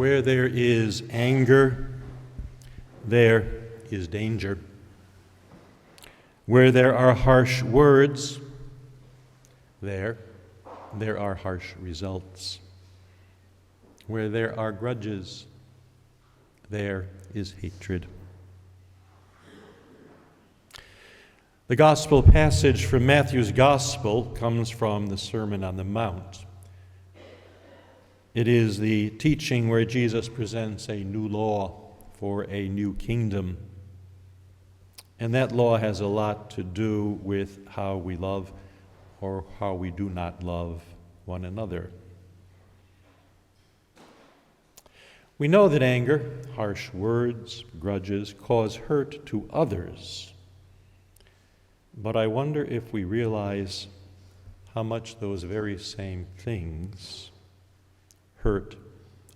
where there is anger, there is danger. Where there are harsh words, there are harsh results. Where there are grudges, there is hatred. The gospel passage from Matthew's gospel comes from the Sermon on the Mount. It is the teaching where Jesus presents a new law for a new kingdom. And that law has a lot to do with how we love or how we do not love one another. We know that anger, harsh words, grudges cause hurt to others. But I wonder if we realize how much those very same things hurt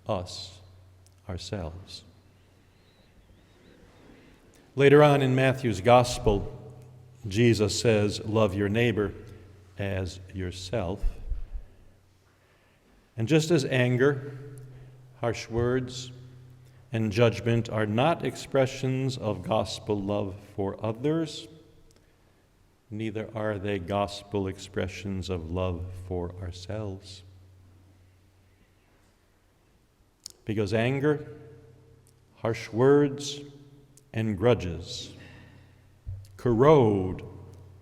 us ourselves. Later on in Matthew's gospel, Jesus says, "Love your neighbor as yourself." And just as anger, harsh words, and judgment are not expressions of gospel love for others, neither are they gospel expressions of love for ourselves. Because anger, harsh words, and grudges corrode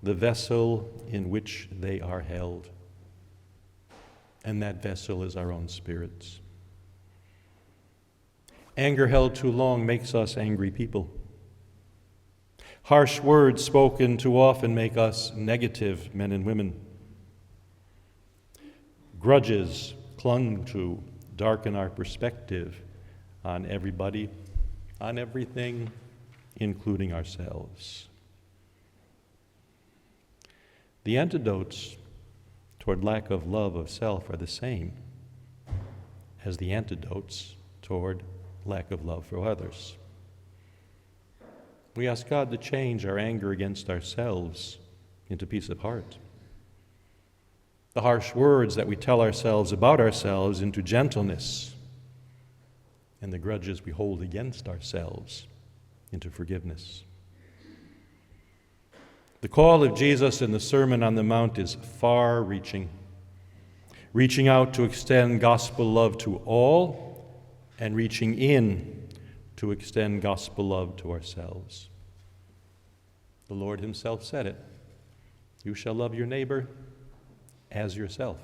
the vessel in which they are held. And that vessel is our own spirits. Anger held too long makes us angry people. Harsh words spoken too often make us negative men and women. Grudges clung to darken our perspective on everybody, on everything, including ourselves. The antidotes toward lack of love of self are the same as the antidotes toward lack of love for others. We ask God to change our anger against ourselves into peace of heart. The harsh words that we tell ourselves about ourselves into gentleness, and the grudges we hold against ourselves into forgiveness. The call of Jesus in the Sermon on the Mount is far-reaching, reaching out to extend gospel love to all and reaching in to extend gospel love to ourselves. The Lord himself said it, "You shall love your neighbor as yourself."